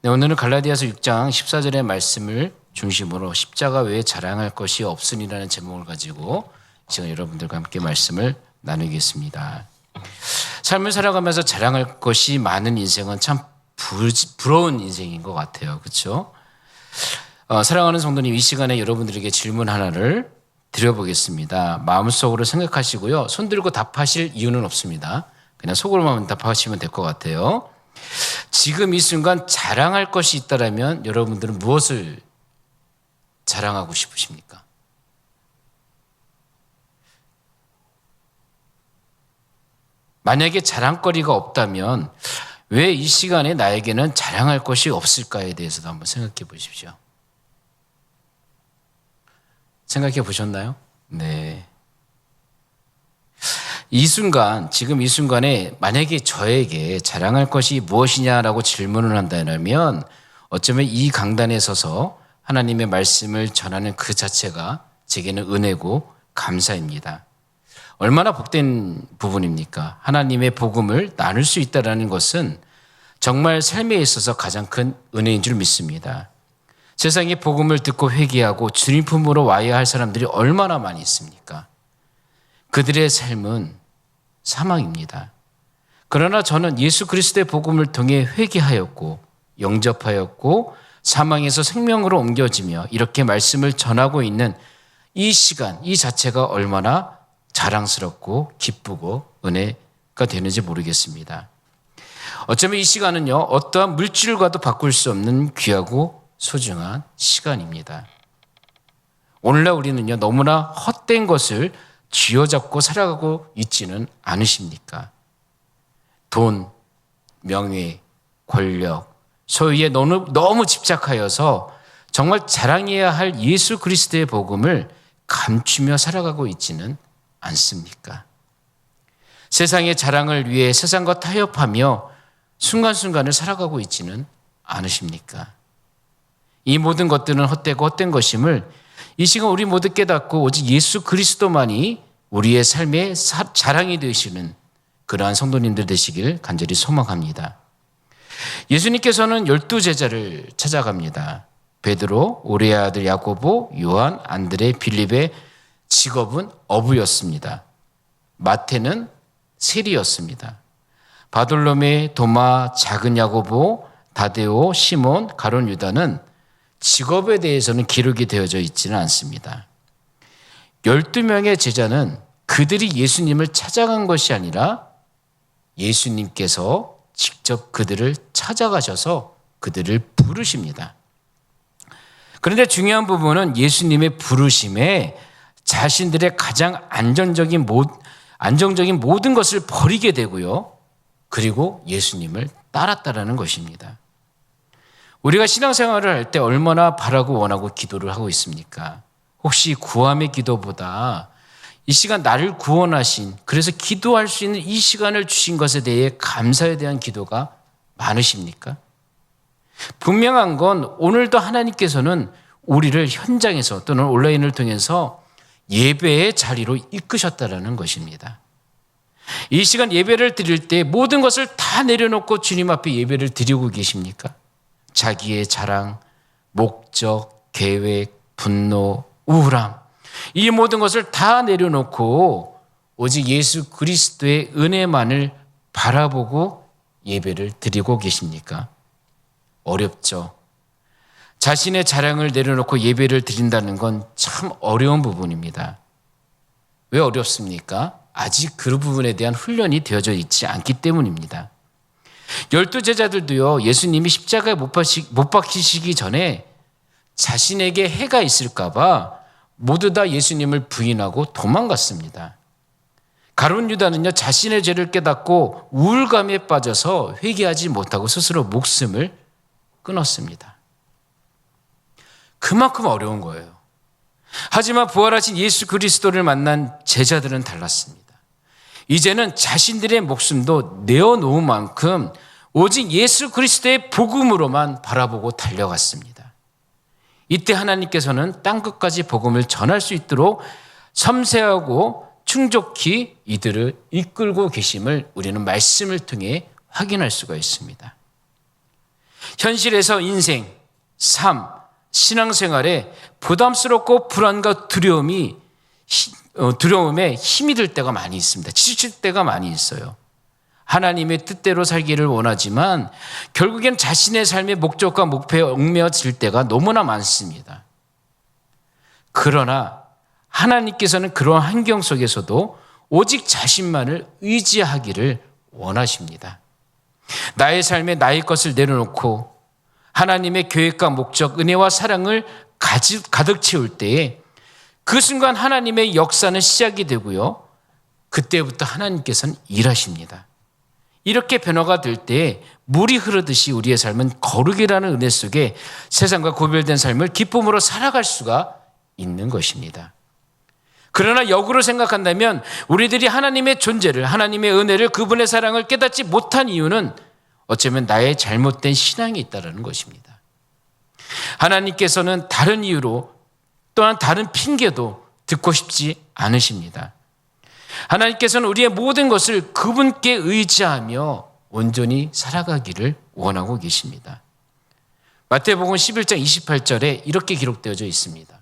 네, 오늘은 갈라디아서 6장 14절의 말씀을 중심으로 십자가 외에 자랑할 것이 없으니라는 제목을 가지고 제가 여러분들과 함께 말씀을 나누겠습니다. 삶을 살아가면서 자랑할 것이 많은 인생은 참 부러운 인생인 것 같아요. 그렇죠? 사랑하는 성도님, 이 시간에 여러분들에게 질문 하나를 드려보겠습니다. 마음속으로 생각하시고요. 손 들고 답하실 이유는 없습니다. 그냥 속으로만 답하시면 될 것 같아요. 지금 이 순간 자랑할 것이 있다면 여러분들은 무엇을 자랑하고 싶으십니까? 만약에 자랑거리가 없다면 왜 이 시간에 나에게는 자랑할 것이 없을까에 대해서도 한번 생각해 보십시오. 생각해 보셨나요? 네. 이 순간, 지금 이 순간에 만약에 저에게 자랑할 것이 무엇이냐라고 질문을 한다면 어쩌면 이 강단에 서서 하나님의 말씀을 전하는 그 자체가 제게는 은혜고 감사입니다. 얼마나 복된 부분입니까? 하나님의 복음을 나눌 수 있다는 것은 정말 삶에 있어서 가장 큰 은혜인 줄 믿습니다. 세상에 복음을 듣고 회개하고 주님 품으로 와야 할 사람들이 얼마나 많이 있습니까? 그들의 삶은 사망입니다. 그러나 저는 예수 그리스도의 복음을 통해 회개하였고 영접하였고 사망에서 생명으로 옮겨지며 이렇게 말씀을 전하고 있는 이 시간, 이 자체가 얼마나 자랑스럽고 기쁘고 은혜가 되는지 모르겠습니다. 어쩌면 이 시간은요, 어떠한 물질과도 바꿀 수 없는 귀하고 소중한 시간입니다. 오늘날 우리는요, 너무나 헛된 것을 쥐어잡고 살아가고 있지는 않으십니까? 돈, 명예, 권력, 소유에 너무 집착하여서 정말 자랑해야 할 예수 그리스도의 복음을 감추며 살아가고 있지는 않습니까? 세상의 자랑을 위해 세상과 타협하며 순간순간을 살아가고 있지는 않으십니까? 이 모든 것들은 헛되고 헛된 것임을 이 시간 우리 모두 깨닫고 오직 예수 그리스도만이 우리의 삶의 자랑이 되시는 그러한 성도님들 되시길 간절히 소망합니다. 예수님께서는 12제자를 찾아갑니다. 베드로, 오레의 아들 야고보, 요한, 안드레, 빌립의 직업은 어부였습니다. 마태는 세리였습니다. 바돌로메, 도마, 작은 야고보, 다데오, 시몬, 가룟 유다는 직업에 대해서는 기록이 되어져 있지는 않습니다. 12명의 제자는 그들이 예수님을 찾아간 것이 아니라 예수님께서 직접 그들을 찾아가셔서 그들을 부르십니다. 그런데 중요한 부분은 예수님의 부르심에 자신들의 가장 안정적인 모든 것을 버리게 되고요. 그리고 예수님을 따랐다라는 것입니다. 우리가 신앙생활을 할 때 얼마나 바라고 원하고 기도를 하고 있습니까? 혹시 구함의 기도보다 이 시간 나를 구원하신, 그래서 기도할 수 있는 이 시간을 주신 것에 대해 감사에 대한 기도가 많으십니까? 분명한 건 오늘도 하나님께서는 우리를 현장에서 또는 온라인을 통해서 예배의 자리로 이끄셨다라는 것입니다. 이 시간 예배를 드릴 때 모든 것을 다 내려놓고 주님 앞에 예배를 드리고 계십니까? 자기의 자랑, 목적, 계획, 분노, 우울함, 이 모든 것을 다 내려놓고 오직 예수 그리스도의 은혜만을 바라보고 예배를 드리고 계십니까? 어렵죠. 자신의 자랑을 내려놓고 예배를 드린다는 건 참 어려운 부분입니다. 왜 어렵습니까? 아직 그 부분에 대한 훈련이 되어져 있지 않기 때문입니다. 12제자들도요, 예수님이 십자가에 못 박히시기 전에 자신에게 해가 있을까봐 모두 다 예수님을 부인하고 도망갔습니다. 가룟 유다는요, 자신의 죄를 깨닫고 우울감에 빠져서 회개하지 못하고 스스로 목숨을 끊었습니다. 그만큼 어려운 거예요. 하지만 부활하신 예수 그리스도를 만난 제자들은 달랐습니다. 이제는 자신들의 목숨도 내어놓은 만큼 오직 예수 그리스도의 복음으로만 바라보고 달려갔습니다. 이때 하나님께서는 땅끝까지 복음을 전할 수 있도록 섬세하고 충족히 이들을 이끌고 계심을 우리는 말씀을 통해 확인할 수가 있습니다. 현실에서 인생, 삶, 신앙생활에 부담스럽고 불안과 두려움에 힘이 들 때가 많이 있습니다. 지칠 때가 많이 있어요. 하나님의 뜻대로 살기를 원하지만 결국엔 자신의 삶의 목적과 목표에 얽매여질 때가 너무나 많습니다. 그러나 하나님께서는 그러한 환경 속에서도 오직 자신만을 의지하기를 원하십니다. 나의 삶에 나의 것을 내려놓고 하나님의 계획과 목적, 은혜와 사랑을 가득 채울 때에 그 순간 하나님의 역사는 시작이 되고요. 그때부터 하나님께서는 일하십니다. 이렇게 변화가 될 때 물이 흐르듯이 우리의 삶은 거룩이라는 은혜 속에 세상과 구별된 삶을 기쁨으로 살아갈 수가 있는 것입니다. 그러나 역으로 생각한다면 우리들이 하나님의 존재를, 하나님의 은혜를, 그분의 사랑을 깨닫지 못한 이유는 어쩌면 나의 잘못된 신앙이 있다는 것입니다. 하나님께서는 다른 이유로 또한 다른 핑계도 듣고 싶지 않으십니다. 하나님께서는 우리의 모든 것을 그분께 의지하며 온전히 살아가기를 원하고 계십니다. 마태복음 11장 28절에 이렇게 기록되어져 있습니다.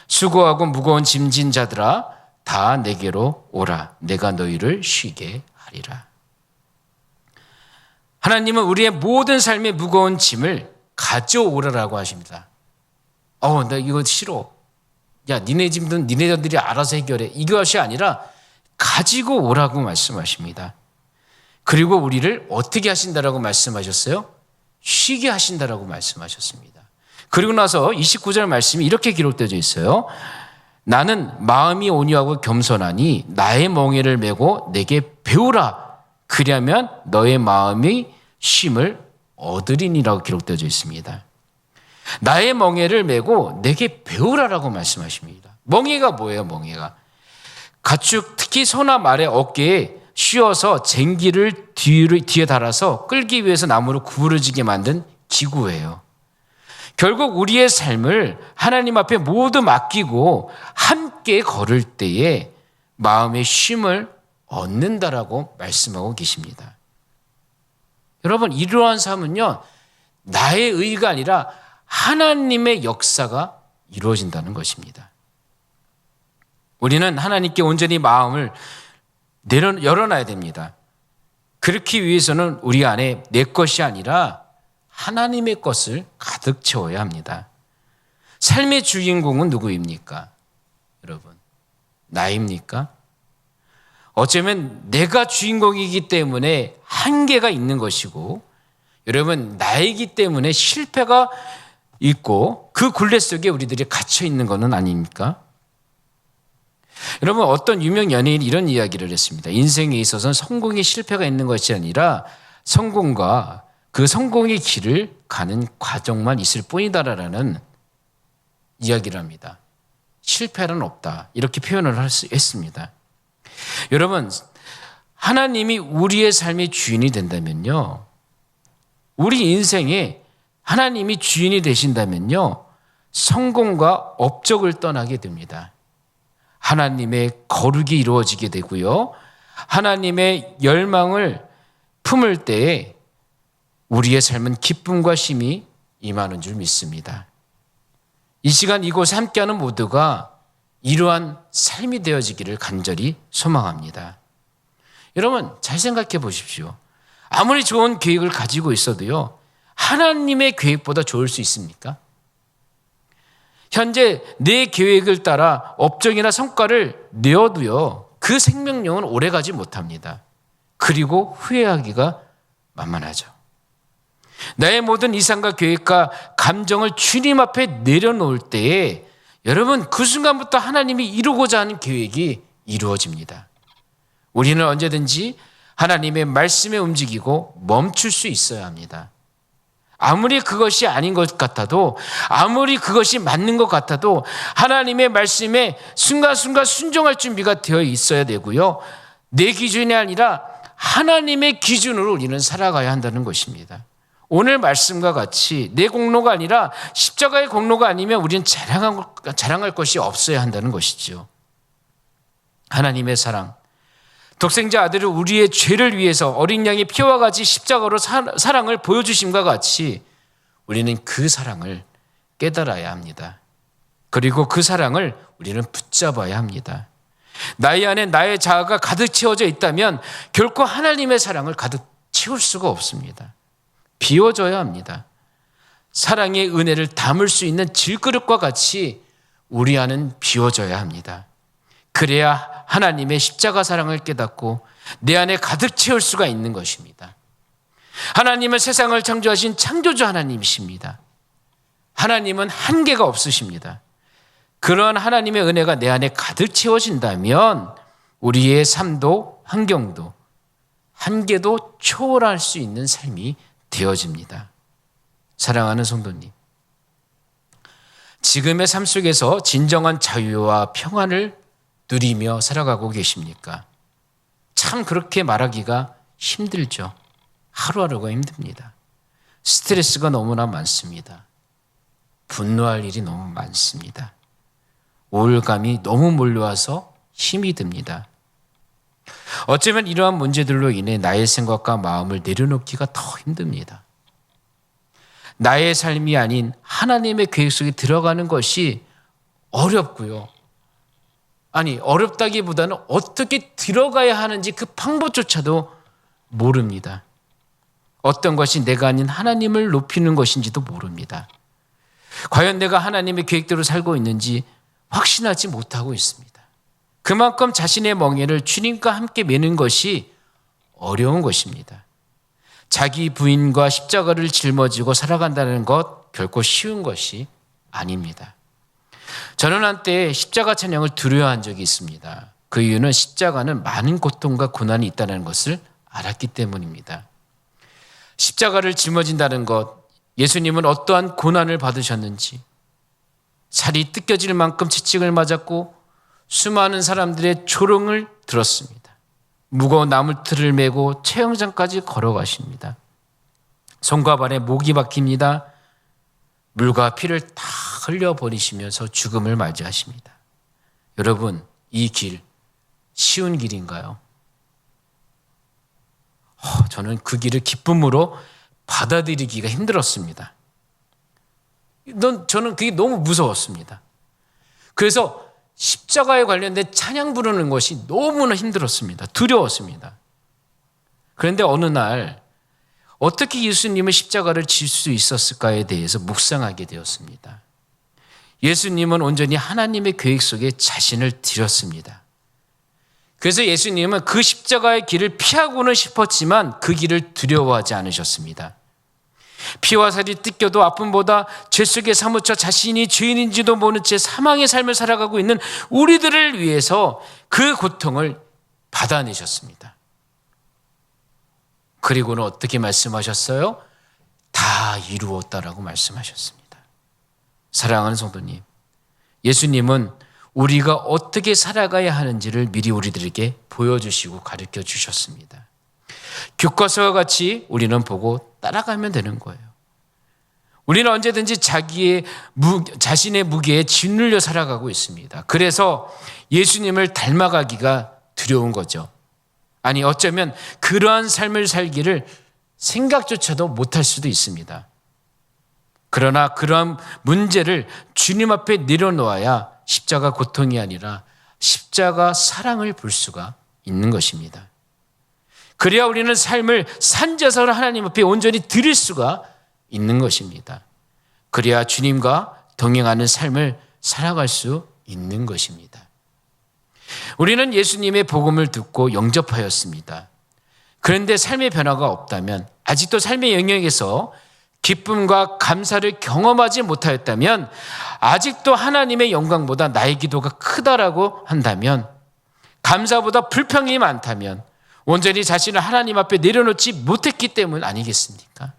수고하고 무거운 짐진 자들아 다 내게로 오라. 내가 너희를 쉬게 하리라. 하나님은 우리의 모든 삶의 무거운 짐을 가져오라라고 하십니다. 나 이거 싫어. 야, 니네 짐은 니네들이 알아서 해결해. 이것이 아니라 가지고 오라고 말씀하십니다. 그리고 우리를 어떻게 하신다라고 말씀하셨어요? 쉬게 하신다라고 말씀하셨습니다. 그리고 나서 29절 말씀이 이렇게 기록되어 있어요. 나는 마음이 온유하고 겸손하니 나의 멍에를 메고 내게 배우라. 그리하면 너의 마음이 쉼을 얻으리니라고 기록되어 있습니다. 나의 멍에를 메고 내게 배우라라고 말씀하십니다. 멍에가 뭐예요? 멍에가 가축, 특히 소나 말의 어깨에 씌워서 쟁기를 뒤에 달아서 끌기 위해서 나무로 구부러지게 만든 기구예요. 결국 우리의 삶을 하나님 앞에 모두 맡기고 함께 걸을 때에 마음의 쉼을 얻는다라고 말씀하고 계십니다. 여러분, 이러한 삶은요, 나의 의가 아니라 하나님의 역사가 이루어진다는 것입니다. 우리는 하나님께 온전히 마음을 열어놔야 됩니다. 그렇기 위해서는 우리 안에 내 것이 아니라 하나님의 것을 가득 채워야 합니다. 삶의 주인공은 누구입니까? 여러분, 나입니까? 어쩌면 내가 주인공이기 때문에 한계가 있는 것이고, 여러분, 나이기 때문에 실패가 있고 그 굴레 속에 우리들이 갇혀 있는 것은 아닙니까? 여러분, 어떤 유명 연예인이 이런 이야기를 했습니다. 인생에 있어서는 성공의 실패가 있는 것이 아니라 성공과 그 성공의 길을 가는 과정만 있을 뿐이다라는 이야기를 합니다. 실패는 없다. 이렇게 표현을 했습니다. 여러분, 하나님이 우리의 삶의 주인이 된다면요, 우리 인생에 하나님이 주인이 되신다면요, 성공과 업적을 떠나게 됩니다. 하나님의 거룩이 이루어지게 되고요, 하나님의 열망을 품을 때에 우리의 삶은 기쁨과 쉼이 임하는 줄 믿습니다. 이 시간 이곳에 함께하는 모두가 이러한 삶이 되어지기를 간절히 소망합니다. 여러분, 잘 생각해 보십시오. 아무리 좋은 계획을 가지고 있어도요, 하나님의 계획보다 좋을 수 있습니까? 현재 내 계획을 따라 업적이나 성과를 내어도요, 그 생명력은 오래가지 못합니다. 그리고 후회하기가 만만하죠. 나의 모든 이상과 계획과 감정을 주님 앞에 내려놓을 때에 여러분, 그 순간부터 하나님이 이루고자 하는 계획이 이루어집니다. 우리는 언제든지 하나님의 말씀에 움직이고 멈출 수 있어야 합니다. 아무리 그것이 아닌 것 같아도, 아무리 그것이 맞는 것 같아도 하나님의 말씀에 순간순간 순종할 준비가 되어 있어야 되고요, 내 기준이 아니라 하나님의 기준으로 우리는 살아가야 한다는 것입니다. 오늘 말씀과 같이 내 공로가 아니라 십자가의 공로가 아니면 우리는 자랑할 것이 없어야 한다는 것이죠. 하나님의 사랑, 독생자 아들을 우리의 죄를 위해서 어린 양의 피와 같이 십자가로 사랑을 보여주심과 같이 우리는 그 사랑을 깨달아야 합니다. 그리고 그 사랑을 우리는 붙잡아야 합니다. 나의 안에 나의 자아가 가득 채워져 있다면 결코 하나님의 사랑을 가득 채울 수가 없습니다. 비워져야 합니다. 사랑의 은혜를 담을 수 있는 질그릇과 같이 우리 안은 비워져야 합니다. 그래야 하나님의 십자가 사랑을 깨닫고 내 안에 가득 채울 수가 있는 것입니다. 하나님은 세상을 창조하신 창조주 하나님이십니다. 하나님은 한계가 없으십니다. 그런 하나님의 은혜가 내 안에 가득 채워진다면 우리의 삶도 환경도 한계도 초월할 수 있는 삶이 되어집니다. 사랑하는 성도님, 지금의 삶 속에서 진정한 자유와 평안을 누리며 살아가고 계십니까? 참 그렇게 말하기가 힘들죠. 하루하루가 힘듭니다. 스트레스가 너무나 많습니다. 분노할 일이 너무 많습니다. 우울감이 너무 몰려와서 힘이 듭니다. 어쩌면 이러한 문제들로 인해 나의 생각과 마음을 내려놓기가 더 힘듭니다. 나의 삶이 아닌 하나님의 계획 속에 들어가는 것이 어렵고요. 아니, 어렵다기보다는 어떻게 들어가야 하는지 그 방법조차도 모릅니다. 어떤 것이 내가 아닌 하나님을 높이는 것인지도 모릅니다. 과연 내가 하나님의 계획대로 살고 있는지 확신하지 못하고 있습니다. 그만큼 자신의 멍에를 주님과 함께 매는 것이 어려운 것입니다. 자기 부인과 십자가를 짊어지고 살아간다는 것 결코 쉬운 것이 아닙니다. 저는 한때 십자가 찬양을 두려워한 적이 있습니다. 그 이유는 십자가는 많은 고통과 고난이 있다는 것을 알았기 때문입니다. 십자가를 짊어진다는 것, 예수님은 어떠한 고난을 받으셨는지, 살이 뜯겨질 만큼 채찍을 맞았고 수많은 사람들의 조롱을 들었습니다. 무거운 나무틀을 메고 체형장까지 걸어가십니다. 손과 발에 목이 박힙니다. 물과 피를 다 흘려버리시면서 죽음을 맞이하십니다. 여러분, 이 길 쉬운 길인가요? 저는 그 길을 기쁨으로 받아들이기가 힘들었습니다. 저는 그게 너무 무서웠습니다. 그래서 십자가에 관련된 찬양 부르는 것이 너무나 힘들었습니다. 두려웠습니다. 그런데 어느 날 어떻게 예수님은 십자가를 질 수 있었을까에 대해서 묵상하게 되었습니다. 예수님은 온전히 하나님의 계획 속에 자신을 드렸습니다. 그래서 예수님은 그 십자가의 길을 피하고는 싶었지만 그 길을 두려워하지 않으셨습니다. 피와 살이 뜯겨도 아픔보다 죄 속에 사무쳐 자신이 죄인인지도 모른 채 사망의 삶을 살아가고 있는 우리들을 위해서 그 고통을 받아내셨습니다. 그리고는 어떻게 말씀하셨어요? 다 이루었다라고 말씀하셨습니다. 사랑하는 성도님, 예수님은 우리가 어떻게 살아가야 하는지를 미리 우리들에게 보여주시고 가르쳐 주셨습니다. 교과서와 같이 우리는 보고 따라가면 되는 거예요. 우리는 언제든지 자신의 무게에 짓눌려 살아가고 있습니다. 그래서 예수님을 닮아가기가 두려운 거죠. 아니, 어쩌면 그러한 삶을 살기를 생각조차도 못할 수도 있습니다. 그러나 그러한 문제를 주님 앞에 내려놓아야 십자가 고통이 아니라 십자가 사랑을 볼 수가 있는 것입니다. 그래야 우리는 삶을 산제사로 하나님 앞에 온전히 드릴 수가 있는 것입니다. 그래야 주님과 동행하는 삶을 살아갈 수 있는 것입니다. 우리는 예수님의 복음을 듣고 영접하였습니다. 그런데 삶의 변화가 없다면, 아직도 삶의 영역에서 기쁨과 감사를 경험하지 못하였다면, 아직도 하나님의 영광보다 나의 기도가 크다라고 한다면, 감사보다 불평이 많다면 온전히 자신을 하나님 앞에 내려놓지 못했기 때문 아니겠습니까?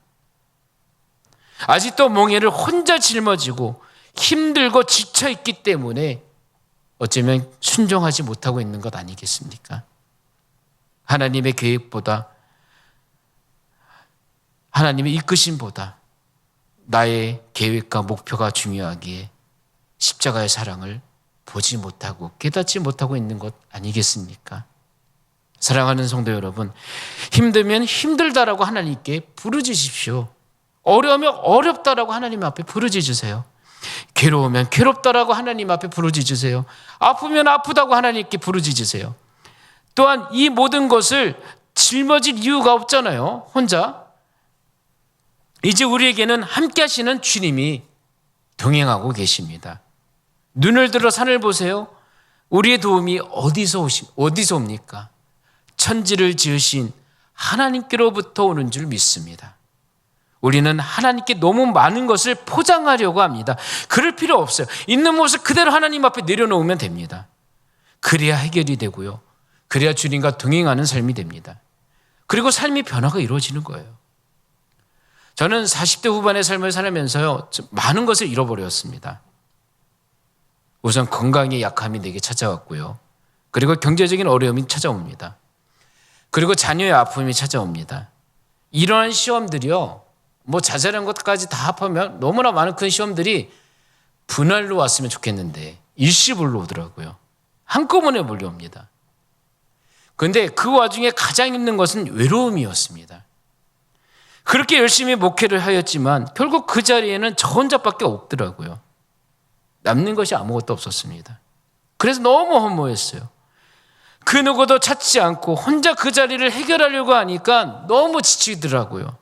아직도 멍에를 혼자 짊어지고 힘들고 지쳐있기 때문에 어쩌면 순종하지 못하고 있는 것 아니겠습니까? 하나님의 계획보다, 하나님의 이끄심보다 나의 계획과 목표가 중요하기에 십자가의 사랑을 보지 못하고 깨닫지 못하고 있는 것 아니겠습니까? 사랑하는 성도 여러분, 힘들면 힘들다라고 하나님께 부르짖으십시오. 어려우면 어렵다라고 하나님 앞에 부르짖으세요. 괴로우면 괴롭다라고 하나님 앞에 부르짖으세요. 아프면 아프다고 하나님께 부르짖으세요. 또한 이 모든 것을 짊어질 이유가 없잖아요. 혼자. 이제 우리에게는 함께 하시는 주님이 동행하고 계십니다. 눈을 들어 산을 보세요. 우리의 도움이 어디서 옵니까? 천지를 지으신 하나님께로부터 오는 줄 믿습니다. 우리는 하나님께 너무 많은 것을 포장하려고 합니다. 그럴 필요 없어요. 있는 모습 그대로 하나님 앞에 내려놓으면 됩니다. 그래야 해결이 되고요. 그래야 주님과 동행하는 삶이 됩니다. 그리고 삶의 변화가 이루어지는 거예요. 저는 40대 후반의 삶을 살면서요, 많은 것을 잃어버렸습니다. 우선 건강의 약함이 내게 찾아왔고요. 그리고 경제적인 어려움이 찾아옵니다. 그리고 자녀의 아픔이 찾아옵니다. 이러한 시험들이요, 자잘한 것까지 다 합하면 너무나 많은 큰 시험들이 분할로 왔으면 좋겠는데 일시불로 오더라고요. 한꺼번에 몰려옵니다. 그런데 그 와중에 가장 힘든 것은 외로움이었습니다. 그렇게 열심히 목회를 하였지만 결국 그 자리에는 저 혼자밖에 없더라고요. 남는 것이 아무것도 없었습니다. 그래서 너무 허무했어요. 그 누구도 찾지 않고 혼자 그 자리를 해결하려고 하니까 너무 지치더라고요.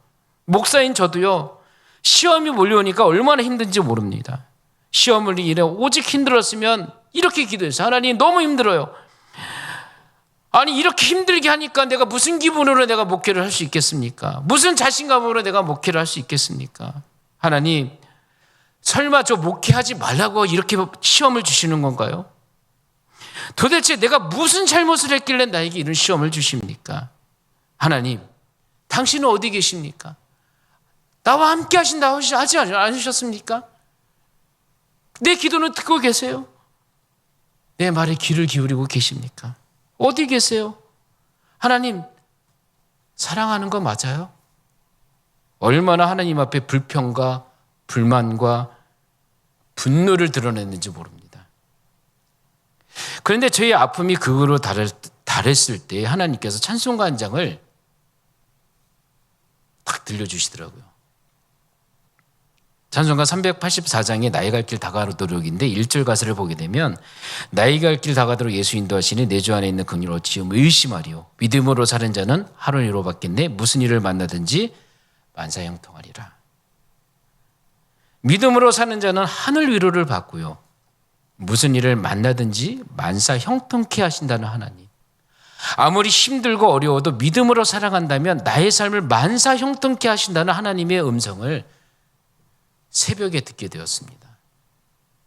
목사인 저도요, 시험이 몰려오니까 얼마나 힘든지 모릅니다. 시험을 이래 오직 힘들었으면 이렇게 기도했어요. 하나님, 너무 힘들어요. 아니, 이렇게 힘들게 하니까 내가 무슨 기분으로 내가 목회를 할 수 있겠습니까? 무슨 자신감으로 내가 목회를 할 수 있겠습니까? 하나님, 설마 저 목회하지 말라고 이렇게 시험을 주시는 건가요? 도대체 내가 무슨 잘못을 했길래 나에게 이런 시험을 주십니까? 하나님, 당신은 어디 계십니까? 나와 함께 하신다고 하지 않으셨습니까? 내 기도는 듣고 계세요? 내 말에 귀를 기울이고 계십니까? 어디 계세요? 하나님, 사랑하는 거 맞아요? 얼마나 하나님 앞에 불평과 불만과 분노를 드러냈는지 모릅니다. 그런데 저희 아픔이 극으로 달했을 때 하나님께서 찬송가 한 장을 딱 들려주시더라고요. 찬송가 384장에 나의 갈 길 다가도록인데 1절 가사를 보게 되면 나의 갈 길 다가도록 예수 인도하시니 내 주 안에 있는 긍휼 어찌 의심하리요 믿음으로 사는 자는 하루 이로 받겠네 무슨 일을 만나든지 만사 형통하리라. 믿음으로 사는 자는 하늘 위로를 받고요. 무슨 일을 만나든지 만사 형통케 하신다는 하나님. 아무리 힘들고 어려워도 믿음으로 살아간다면 나의 삶을 만사 형통케 하신다는 하나님의 음성을 새벽에 듣게 되었습니다.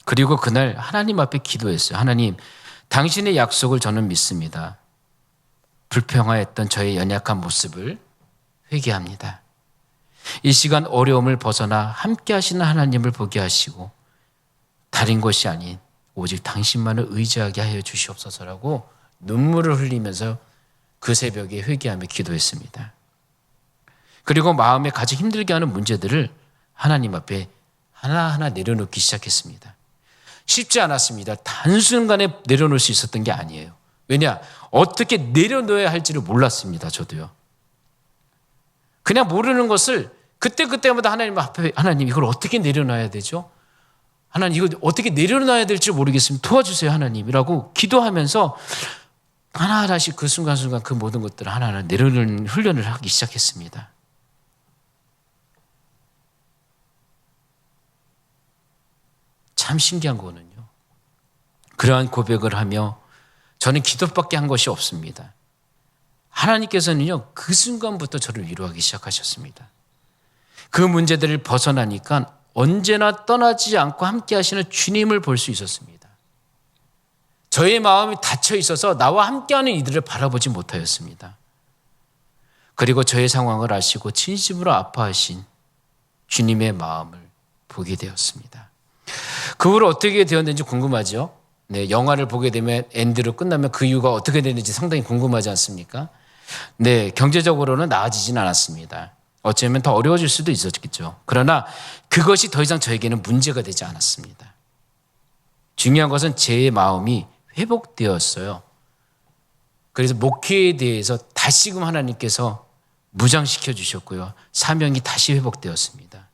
그리고 그날 하나님 앞에 기도했어요. 하나님, 당신의 약속을 저는 믿습니다. 불평하였던 저의 연약한 모습을 회개합니다. 이 시간 어려움을 벗어나 함께 하시는 하나님을 보게 하시고 다른 것이 아닌 오직 당신만을 의지하게 하여 주시옵소서라고 눈물을 흘리면서 그 새벽에 회개하며 기도했습니다. 그리고 마음에 가장 힘들게 하는 문제들을 하나님 앞에 하나하나 내려놓기 시작했습니다. 쉽지 않았습니다. 단순간에 내려놓을 수 있었던 게 아니에요. 왜냐? 어떻게 내려놓아야 할지를 몰랐습니다. 저도요. 그냥 모르는 것을 그때마다 하나님 앞에 하나님 이걸 어떻게 내려놔야 되죠? 하나님 이거 어떻게 내려놔야 될지 모르겠습니다. 도와주세요 하나님이라고 기도하면서 하나하나씩 그 순간순간 그 모든 것들을 하나하나 내려놓는 훈련을 하기 시작했습니다. 참 신기한 거는요. 그러한 고백을 하며 저는 기도밖에 한 것이 없습니다. 하나님께서는요. 그 순간부터 저를 위로하기 시작하셨습니다. 그 문제들을 벗어나니까 언제나 떠나지 않고 함께 하시는 주님을 볼 수 있었습니다. 저의 마음이 닫혀 있어서 나와 함께하는 이들을 바라보지 못하였습니다. 그리고 저의 상황을 아시고 진심으로 아파하신 주님의 마음을 보게 되었습니다. 그 후로 어떻게 되었는지 궁금하죠? 네, 영화를 보게 되면 엔드로 끝나면 그 이유가 어떻게 되는지 상당히 궁금하지 않습니까? 네, 경제적으로는 나아지진 않았습니다. 어쩌면 더 어려워질 수도 있었겠죠. 그러나 그것이 더 이상 저에게는 문제가 되지 않았습니다. 중요한 것은 제 마음이 회복되었어요. 그래서 목회에 대해서 다시금 하나님께서 무장시켜 주셨고요. 사명이 다시 회복되었습니다.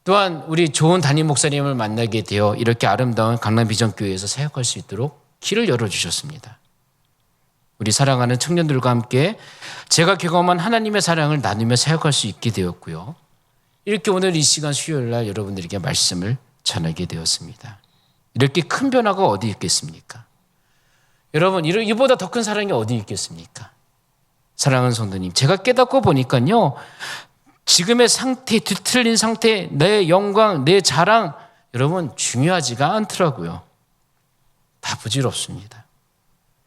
또한 우리 좋은 담임 목사님을 만나게 되어 이렇게 아름다운 강남비전교회에서 사역할 수 있도록 길을 열어주셨습니다. 우리 사랑하는 청년들과 함께 제가 경험한 하나님의 사랑을 나누며 사역할 수 있게 되었고요. 이렇게 오늘 이 시간 수요일 날 여러분들에게 말씀을 전하게 되었습니다. 이렇게 큰 변화가 어디 있겠습니까? 여러분, 이보다 더 큰 사랑이 어디 있겠습니까? 사랑하는 성도님, 제가 깨닫고 보니까요, 지금의 상태, 뒤틀린 상태, 내 영광, 내 자랑, 여러분 중요하지가 않더라고요. 다 부질없습니다.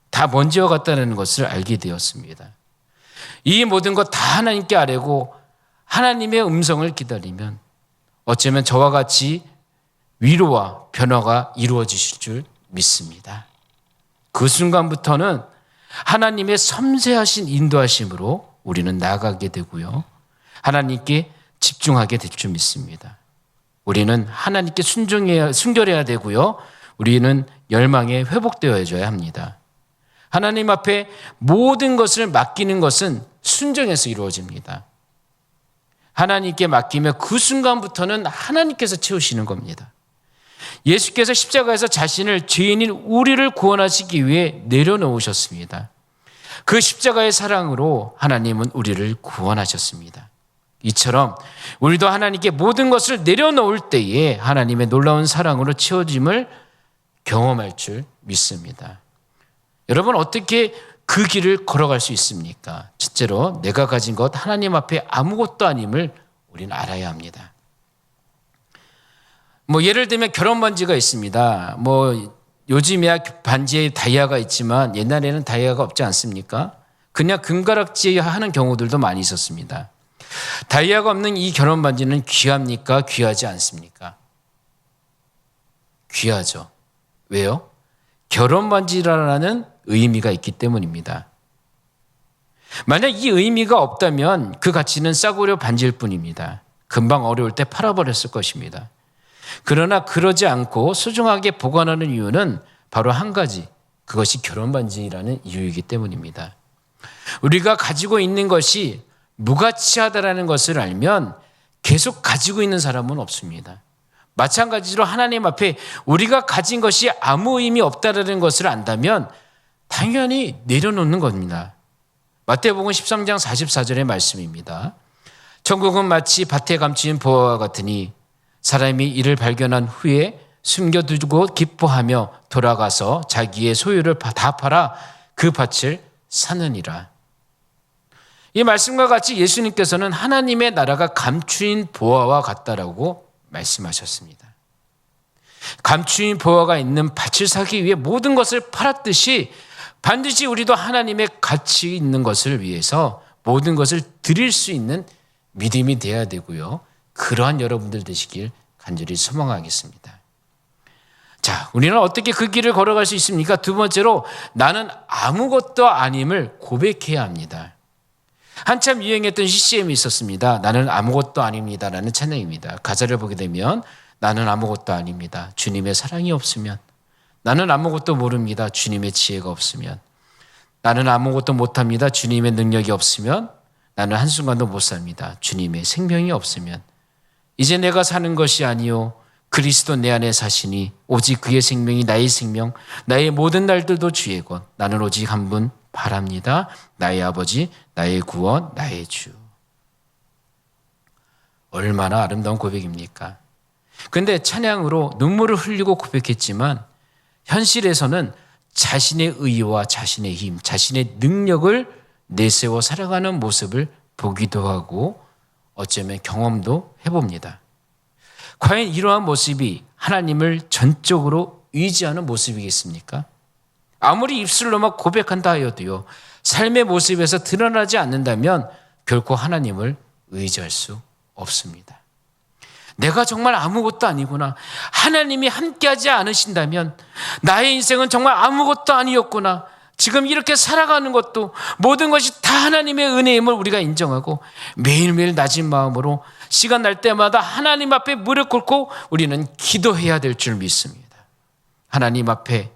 다 먼지와 같다는 것을 알게 되었습니다. 이 모든 것 다 하나님께 아뢰고 하나님의 음성을 기다리면 어쩌면 저와 같이 위로와 변화가 이루어지실 줄 믿습니다. 그 순간부터는 하나님의 섬세하신 인도하심으로 우리는 나아가게 되고요. 하나님께 집중하게 될 줄 믿습니다. 우리는 하나님께 순결해야 되고요. 우리는 열망에 회복되어져야 합니다. 하나님 앞에 모든 것을 맡기는 것은 순종에서 이루어집니다. 하나님께 맡기면 그 순간부터는 하나님께서 채우시는 겁니다. 예수께서 십자가에서 자신을 죄인인 우리를 구원하시기 위해 내려놓으셨습니다. 그 십자가의 사랑으로 하나님은 우리를 구원하셨습니다. 이처럼 우리도 하나님께 모든 것을 내려놓을 때에 하나님의 놀라운 사랑으로 채워짐을 경험할 줄 믿습니다. 여러분, 어떻게 그 길을 걸어갈 수 있습니까? 첫째로 내가 가진 것 하나님 앞에 아무것도 아님을 우리는 알아야 합니다. 예를 들면 결혼 반지가 있습니다. 요즘이야 반지에 다이아가 있지만 옛날에는 다이아가 없지 않습니까? 그냥 금가락지 하는 경우들도 많이 있었습니다. 다이아가 없는 이 결혼 반지는 귀합니까? 귀하지 않습니까? 귀하죠. 왜요? 결혼 반지라는 의미가 있기 때문입니다. 만약 이 의미가 없다면 그 가치는 싸구려 반지일 뿐입니다. 금방 어려울 때 팔아버렸을 것입니다. 그러나 그러지 않고 소중하게 보관하는 이유는 바로 한 가지, 그것이 결혼 반지라는 이유이기 때문입니다. 우리가 가지고 있는 것이 무가치하다라는 것을 알면 계속 가지고 있는 사람은 없습니다. 마찬가지로 하나님 앞에 우리가 가진 것이 아무 의미 없다라는 것을 안다면 당연히 내려놓는 겁니다. 마태복음 13장 44절의 말씀입니다. 천국은 마치 밭에 감추인 보화와 같으니 사람이 이를 발견한 후에 숨겨두고 기뻐하며 돌아가서 자기의 소유를 다 팔아 그 밭을 사느니라. 이 말씀과 같이 예수님께서는 하나님의 나라가 감추인 보화와 같다라고 말씀하셨습니다. 감추인 보화가 있는 밭을 사기 위해 모든 것을 팔았듯이 반드시 우리도 하나님의 가치 있는 것을 위해서 모든 것을 드릴 수 있는 믿음이 되어야 되고요. 그러한 여러분들 되시길 간절히 소망하겠습니다. 자, 우리는 어떻게 그 길을 걸어갈 수 있습니까? 두 번째로 나는 아무것도 아님을 고백해야 합니다. 한참 유행했던 CCM이 있었습니다. 나는 아무것도 아닙니다라는 찬양입니다. 가사를 보게 되면 나는 아무것도 아닙니다. 주님의 사랑이 없으면, 나는 아무것도 모릅니다. 주님의 지혜가 없으면, 나는 아무것도 못합니다. 주님의 능력이 없으면, 나는 한순간도 못 삽니다. 주님의 생명이 없으면, 이제 내가 사는 것이 아니요 그리스도 내 안에 사시니 오직 그의 생명이 나의 생명, 나의 모든 날들도 주의 것. 나는 오직 한 분 바랍니다. 나의 아버지, 나의 구원, 나의 주. 얼마나 아름다운 고백입니까? 그런데 찬양으로 눈물을 흘리고 고백했지만 현실에서는 자신의 의와 자신의 힘, 자신의 능력을 내세워 살아가는 모습을 보기도 하고 어쩌면 경험도 해봅니다. 과연 이러한 모습이 하나님을 전적으로 의지하는 모습이겠습니까? 아무리 입술로만 고백한다 하여도요, 삶의 모습에서 드러나지 않는다면 결코 하나님을 의지할 수 없습니다. 내가 정말 아무것도 아니구나, 하나님이 함께하지 않으신다면 나의 인생은 정말 아무것도 아니었구나, 지금 이렇게 살아가는 것도 모든 것이 다 하나님의 은혜임을 우리가 인정하고 매일매일 낮은 마음으로 시간 날 때마다 하나님 앞에 무릎 꿇고 우리는 기도해야 될 줄 믿습니다. 하나님 앞에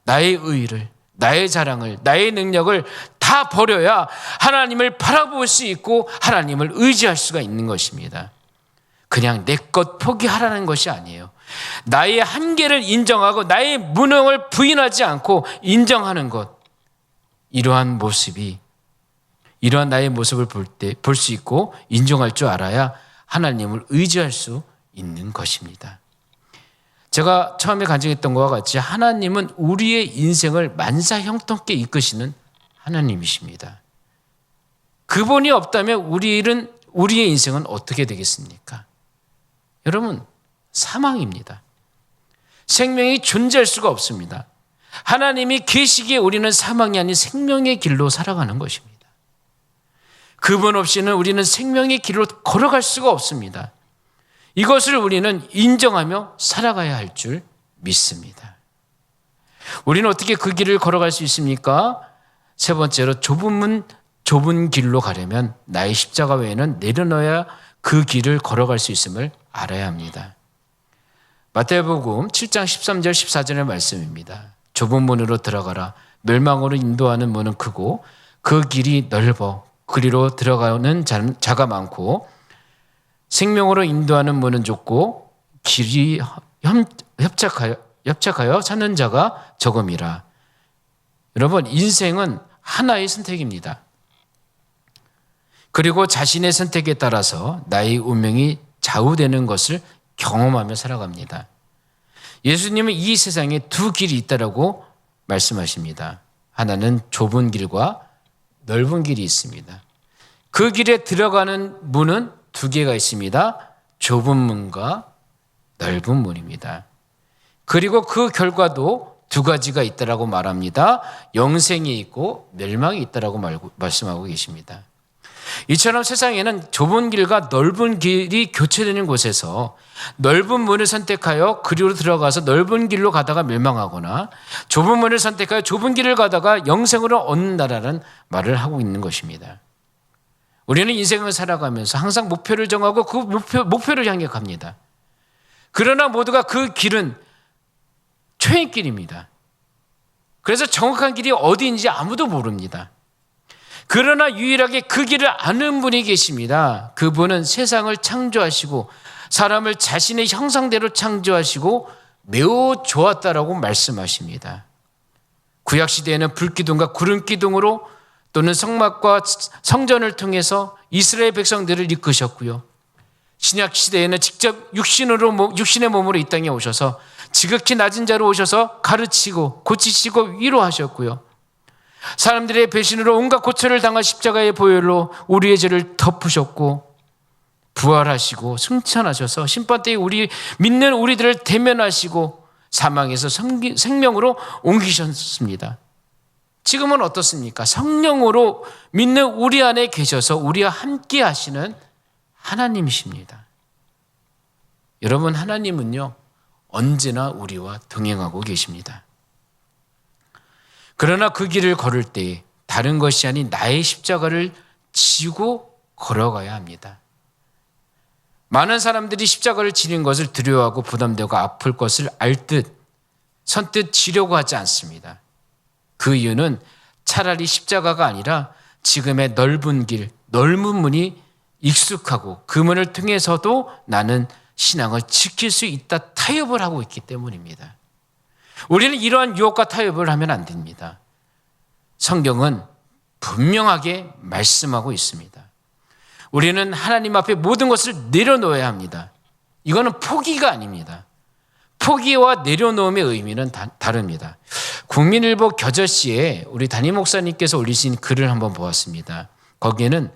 나의 의의를, 나의 자랑을, 나의 능력을 다 버려야 하나님을 바라볼 수 있고 하나님을 의지할 수가 있는 것입니다. 그냥 내 것 포기하라는 것이 아니에요. 나의 한계를 인정하고 나의 무능을 부인하지 않고 인정하는 것. 이러한 나의 모습을 볼 수 있고 인정할 줄 알아야 하나님을 의지할 수 있는 것입니다. 제가 처음에 간증했던 것과 같이 하나님은 우리의 인생을 만사형통케 이끄시는 하나님이십니다. 그분이 없다면 우리의 인생은 어떻게 되겠습니까? 여러분, 사망입니다. 생명이 존재할 수가 없습니다. 하나님이 계시기에 우리는 사망이 아닌 생명의 길로 살아가는 것입니다. 그분 없이는 우리는 생명의 길로 걸어갈 수가 없습니다. 이것을 우리는 인정하며 살아가야 할 줄 믿습니다. 우리는 어떻게 그 길을 걸어갈 수 있습니까? 세 번째로 좁은 길로 가려면 나의 십자가 외에는 내려놓아야 그 길을 걸어갈 수 있음을 알아야 합니다. 마태복음 7장 13절 14절의 말씀입니다. 좁은 문으로 들어가라. 멸망으로 인도하는 문은 크고 그 길이 넓어 그리로 들어가는 자가 많고 생명으로 인도하는 문은 좁고 길이 협착하여 찾는 자가 적음이라. 여러분, 인생은 하나의 선택입니다. 그리고 자신의 선택에 따라서 나의 운명이 좌우되는 것을 경험하며 살아갑니다. 예수님은 이 세상에 두 길이 있다라고 말씀하십니다. 하나는 좁은 길과 넓은 길이 있습니다. 그 길에 들어가는 문은 두 개가 있습니다. 좁은 문과 넓은 문입니다. 그리고 그 결과도 두 가지가 있다라고 말합니다. 영생이 있고 멸망이 있다라고 말씀하고 계십니다. 이처럼 세상에는 좁은 길과 넓은 길이 교체되는 곳에서 넓은 문을 선택하여 그리로 들어가서 넓은 길로 가다가 멸망하거나 좁은 문을 선택하여 좁은 길을 가다가 영생으로 얻는다라는 말을 하고 있는 것입니다. 우리는 인생을 살아가면서 항상 목표를 정하고 그 목표를 향해 갑니다. 그러나 모두가 그 길은 초행길입니다. 그래서 정확한 길이 어디인지 아무도 모릅니다. 그러나 유일하게 그 길을 아는 분이 계십니다. 그분은 세상을 창조하시고 사람을 자신의 형상대로 창조하시고 매우 좋았다라고 말씀하십니다. 구약시대에는 불기둥과 구름기둥으로 또는 성막과 성전을 통해서 이스라엘 백성들을 이끄셨고요. 신약시대에는 직접 육신의 몸으로 이 땅에 오셔서 지극히 낮은 자로 오셔서 가르치고 고치시고 위로하셨고요. 사람들의 배신으로 온갖 고초를 당한 십자가의 보혈로 우리의 죄를 덮으셨고 부활하시고 승천하셔서 심판대에 믿는 우리들을 대면하시고 사망에서 생명으로 옮기셨습니다. 지금은 어떻습니까? 성령으로 믿는 우리 안에 계셔서 우리와 함께 하시는 하나님이십니다. 여러분, 하나님은요 언제나 우리와 동행하고 계십니다. 그러나 그 길을 걸을 때 다른 것이 아닌 나의 십자가를 지고 걸어가야 합니다. 많은 사람들이 십자가를 지는 것을 두려워하고 부담되고 아플 것을 알 듯 선뜻 지려고 하지 않습니다. 그 이유는 차라리 십자가가 아니라 지금의 넓은 길, 넓은 문이 익숙하고 그 문을 통해서도 나는 신앙을 지킬 수 있다 타협을 하고 있기 때문입니다. 우리는 이러한 유혹과 타협을 하면 안 됩니다. 성경은 분명하게 말씀하고 있습니다. 우리는 하나님 앞에 모든 것을 내려놓아야 합니다. 이거는 포기가 아닙니다. 포기와 내려놓음의 의미는 다릅니다. 국민일보 겨저씨에 우리 담임 목사님께서 올리신 글을 한번 보았습니다. 거기에는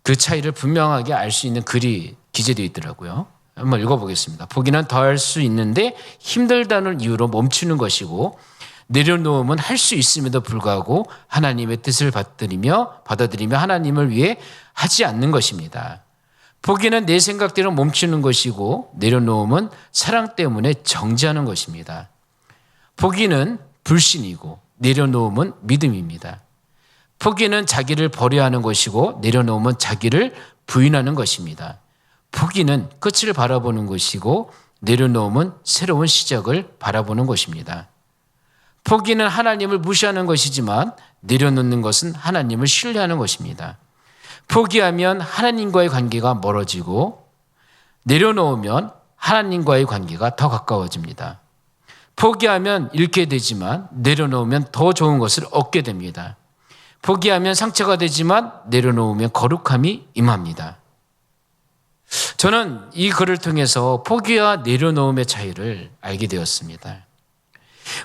그 차이를 분명하게 알 수 있는 글이 기재되어 있더라고요. 한번 읽어보겠습니다. 포기는 더 할 수 있는데 힘들다는 이유로 멈추는 것이고 내려놓음은 할 수 있음에도 불구하고 하나님의 뜻을 받아들이며 하나님을 위해 하지 않는 것입니다. 포기는 내 생각대로 멈추는 것이고 내려놓음은 사랑 때문에 정지하는 것입니다. 포기는 불신이고 내려놓음은 믿음입니다. 포기는 자기를 버려야 하는 것이고 내려놓음은 자기를 부인하는 것입니다. 포기는 끝을 바라보는 것이고 내려놓음은 새로운 시작을 바라보는 것입니다. 포기는 하나님을 무시하는 것이지만 내려놓는 것은 하나님을 신뢰하는 것입니다. 포기하면 하나님과의 관계가 멀어지고 내려놓으면 하나님과의 관계가 더 가까워집니다. 포기하면 잃게 되지만 내려놓으면 더 좋은 것을 얻게 됩니다. 포기하면 상처가 되지만 내려놓으면 거룩함이 임합니다. 저는 이 글을 통해서 포기와 내려놓음의 차이를 알게 되었습니다.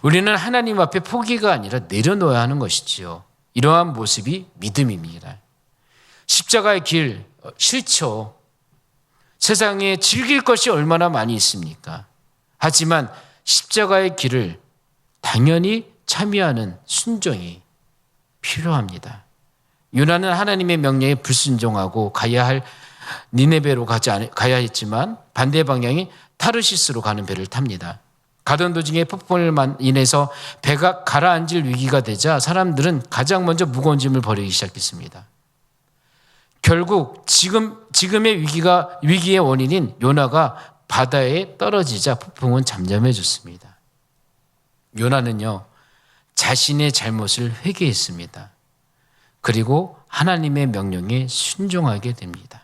우리는 하나님 앞에 포기가 아니라 내려놓아야 하는 것이지요. 이러한 모습이 믿음입니다. 십자가의 길 싫죠. 세상에 즐길 것이 얼마나 많이 있습니까? 하지만 십자가의 길을 당연히 참여하는 순종이 필요합니다. 요나는 하나님의 명령에 불순종하고 가야 할 니네베로 가야 했지만 반대 방향이 타르시스로 가는 배를 탑니다. 가던 도중에 폭풍을 인해서 배가 가라앉을 위기가 되자 사람들은 가장 먼저 무거운 짐을 버리기 시작했습니다. 결국 지금의 위기의 원인인 요나가 바다에 떨어지자 폭풍은 잠잠해졌습니다. 요나는요, 자신의 잘못을 회개했습니다. 그리고 하나님의 명령에 순종하게 됩니다.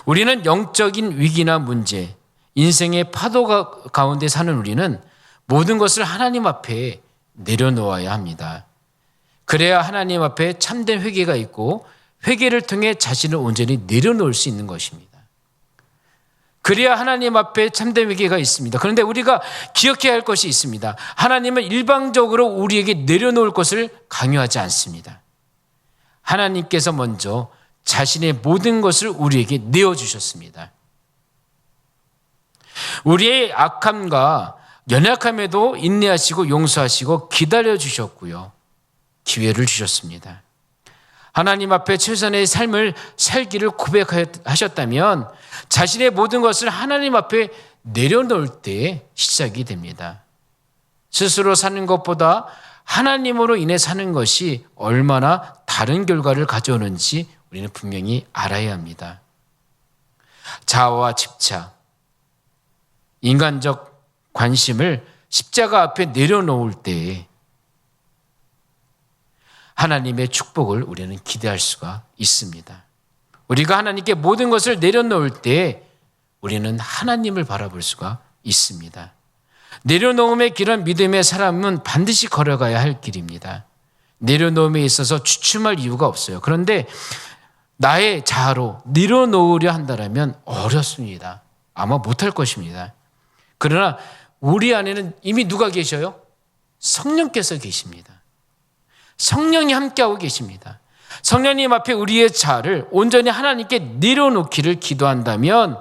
우리는 영적인 위기나 문제, 인생의 파도 가운데 사는 우리는 모든 것을 하나님 앞에 내려놓아야 합니다. 그래야 하나님 앞에 참된 회개가 있고 회개를 통해 자신을 온전히 내려놓을 수 있는 것입니다. 그래야 하나님 앞에 참된 회개가 있습니다. 그런데 우리가 기억해야 할 것이 있습니다. 하나님은 일방적으로 우리에게 내려놓을 것을 강요하지 않습니다. 하나님께서 먼저 자신의 모든 것을 우리에게 내어주셨습니다. 우리의 악함과 연약함에도 인내하시고 용서하시고 기다려주셨고요. 기회를 주셨습니다. 하나님 앞에 최선의 삶을 살기를 고백하셨다면 자신의 모든 것을 하나님 앞에 내려놓을 때 시작이 됩니다. 스스로 사는 것보다 하나님으로 인해 사는 것이 얼마나 다른 결과를 가져오는지 우리는 분명히 알아야 합니다. 자아와 집착, 인간적 관심을 십자가 앞에 내려놓을 때 하나님의 축복을 우리는 기대할 수가 있습니다. 우리가 하나님께 모든 것을 내려놓을 때 우리는 하나님을 바라볼 수가 있습니다. 내려놓음의 길은 믿음의 사람은 반드시 걸어가야 할 길입니다. 내려놓음에 있어서 주춤할 이유가 없어요. 그런데 나의 자아로 내려놓으려 한다면 어렵습니다. 아마 못할 것입니다. 그러나 우리 안에는 이미 누가 계셔요? 성령께서 계십니다. 성령이 함께하고 계십니다. 성령님 앞에 우리의 자아를 온전히 하나님께 내려놓기를 기도한다면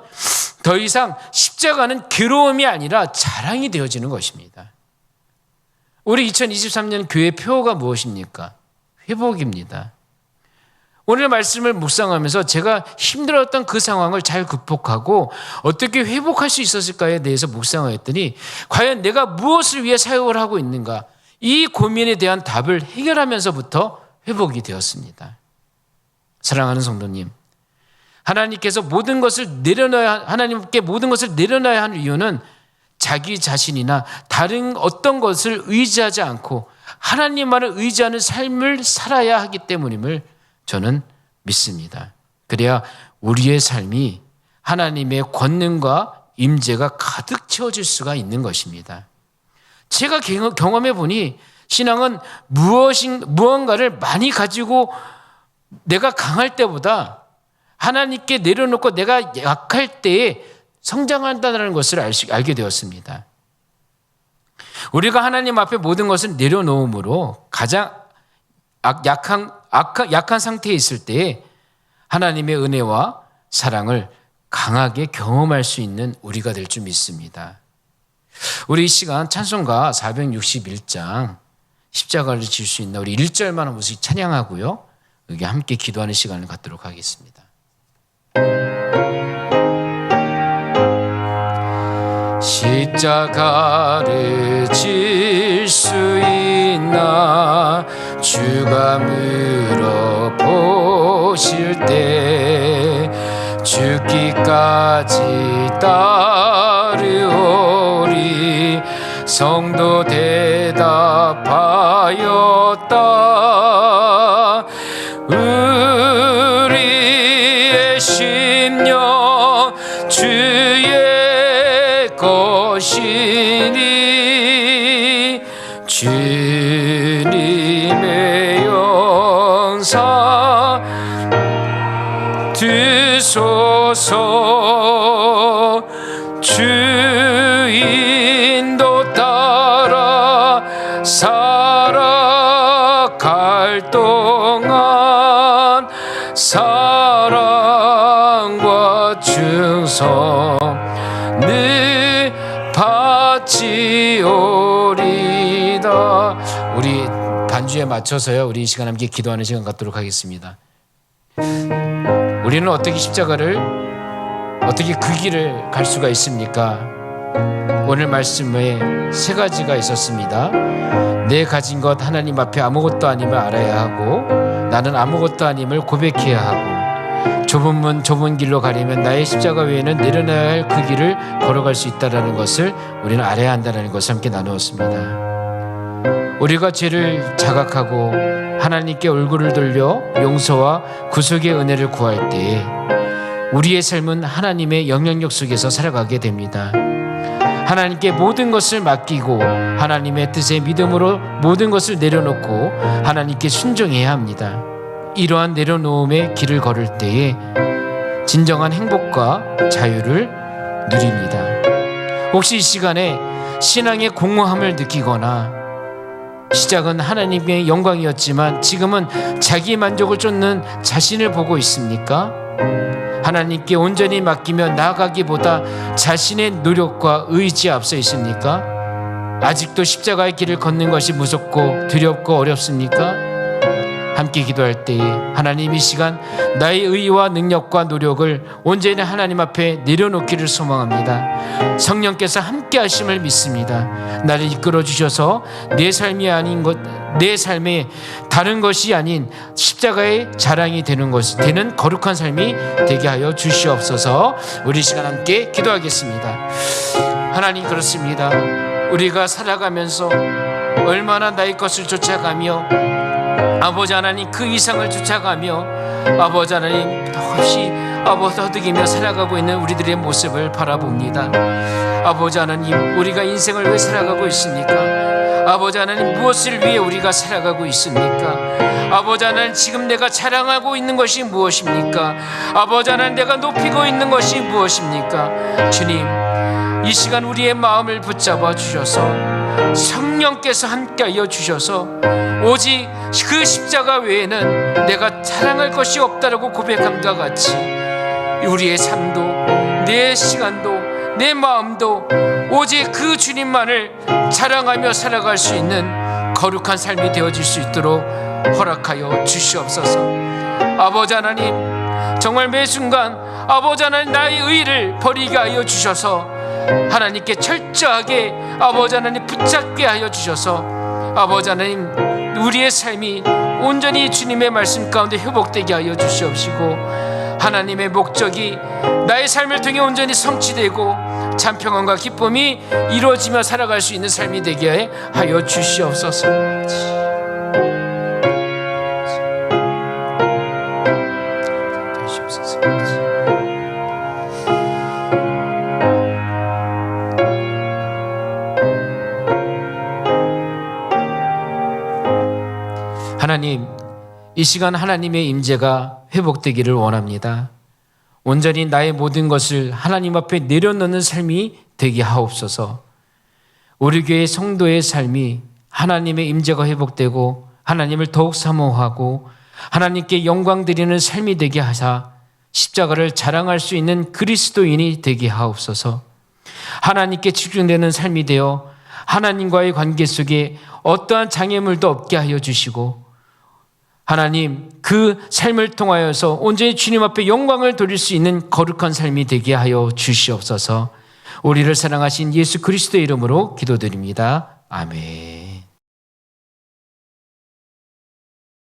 더 이상 십자가는 괴로움이 아니라 자랑이 되어지는 것입니다. 우리 2023년 교회 표어가 무엇입니까? 회복입니다. 오늘 말씀을 묵상하면서 제가 힘들었던 그 상황을 잘 극복하고 어떻게 회복할 수 있었을까에 대해서 묵상했더니 과연 내가 무엇을 위해 사역을 하고 있는가? 이 고민에 대한 답을 해결하면서부터 회복이 되었습니다. 사랑하는 성도님, 하나님께 모든 것을 내려놔야 하는 이유는 자기 자신이나 다른 어떤 것을 의지하지 않고 하나님만을 의지하는 삶을 살아야 하기 때문임을 저는 믿습니다. 그래야 우리의 삶이 하나님의 권능과 임재가 가득 채워질 수가 있는 것입니다. 제가 경험해 보니 신앙은 무언가를 많이 가지고 내가 강할 때보다 하나님께 내려놓고 내가 약할 때에 성장한다는 것을 알게 되었습니다. 우리가 하나님 앞에 모든 것을 내려놓음으로 가장 약한 상태에 있을 때 하나님의 은혜와 사랑을 강하게 경험할 수 있는 우리가 될 줄 믿습니다. 우리 이 시간 찬송가 461장 십자가를 질 수 있나 우리 1절만 한 번씩 찬양하고요. 여기 함께 기도하는 시간을 갖도록 하겠습니다. 십자가를 질 수 있나 주가 물어보실 때 죽기까지 따르오리 성도 대답하였다. 우리의 심령 주의 것이니 주님의 영사 드소서. 주인도 따라 살아갈 동안 사랑과 충성을 바치오리다. 우리 반주에 맞춰서요, 우리 이 시간 함께 기도하는 시간 갖도록 하겠습니다. 우리는 어떻게 십자가를, 어떻게 그 길을 갈 수가 있습니까? 오늘 말씀에 세 가지가 있었습니다. 내 가진 것 하나님 앞에 아무것도 아님을 알아야 하고, 나는 아무것도 아님을 고백해야 하고, 좁은 문 좁은 길로 가려면 나의 십자가 외에는 내려놔야 할 그 길을 걸어갈 수 있다는 것을 우리는 알아야 한다는 것을 함께 나누었습니다. 우리가 죄를 자각하고 하나님께 얼굴을 돌려 용서와 구속의 은혜를 구할 때에 우리의 삶은 하나님의 영향력 속에서 살아가게 됩니다. 하나님께 모든 것을 맡기고 하나님의 뜻에 믿음으로 모든 것을 내려놓고 하나님께 순종해야 합니다. 이러한 내려놓음의 길을 걸을 때에 진정한 행복과 자유를 누립니다. 혹시 이 시간에 신앙의 공허함을 느끼거나 시작은 하나님의 영광이었지만 지금은 자기 만족을 쫓는 자신을 보고 있습니까? 하나님께 온전히 맡기며 나아가기보다 자신의 노력과 의지에 앞서 있습니까? 아직도 십자가의 길을 걷는 것이 무섭고 두렵고 어렵습니까? 함께 기도할 때에 하나님 이 시간 나의 의와 능력과 노력을 온전히 하나님 앞에 내려놓기를 소망합니다. 성령께서 함께 하심을 믿습니다. 나를 이끌어 주셔서 내 삶이 아닌 것, 내 삶에 다른 것이 아닌 십자가의 자랑이 되는 거룩한 삶이 되게 하여 주시옵소서. 우리 시간 함께 기도하겠습니다. 하나님, 그렇습니다. 우리가 살아가면서 얼마나 나의 것을 쫓아가며 아버지 하나님 그 이상을 쫓아가며 아버지 하나님 없이 허덕이며 살아가고 있는 우리들의 모습을 바라봅니다. 아버지 하나님, 우리가 인생을 왜 살아가고 있습니까? 아버지 하나님, 무엇을 위해 우리가 살아가고 있습니까? 아버지 하나님, 지금 내가 자랑하고 있는 것이 무엇입니까? 아버지 하나님, 내가 높이고 있는 것이 무엇입니까? 주님, 이 시간 우리의 마음을 붙잡아 주셔서 성령께서 함께하여 주셔서 오직 그 십자가 외에는 내가 자랑할 것이 없다라고 고백함과 같이 우리의 삶도, 내 시간도, 내 마음도 오직 그 주님만을 자랑하며 살아갈 수 있는 거룩한 삶이 되어질 수 있도록 허락하여 주시옵소서. 아버지 하나님, 정말 매 순간 아버지 하나님 나의 의를 버리게 하여 주셔서 하나님께 철저하게 아버지 하나님 붙잡게 하여 주셔서 아버지 하나님 우리의 삶이 온전히 주님의 말씀 가운데 회복되게 하여 주시옵시고 하나님의 목적이 나의 삶을 통해 온전히 성취되고 참 평안과 기쁨이 이루어지며 살아갈 수 있는 삶이 되게 하여 주시옵소서. 하나님, 이 시간 하나님의 임재가 회복되기를 원합니다. 온전히 나의 모든 것을 하나님 앞에 내려놓는 삶이 되게 하옵소서. 우리 교회 성도의 삶이 하나님의 임재가 회복되고 하나님을 더욱 사모하고 하나님께 영광 드리는 삶이 되게 하사 십자가를 자랑할 수 있는 그리스도인이 되게 하옵소서. 하나님께 집중되는 삶이 되어 하나님과의 관계 속에 어떠한 장애물도 없게 하여 주시고 하나님 그 삶을 통하여서 온전히 주님 앞에 영광을 돌릴 수 있는 거룩한 삶이 되게 하여 주시옵소서. 우리를 사랑하신 예수 그리스도의 이름으로 기도드립니다. 아멘.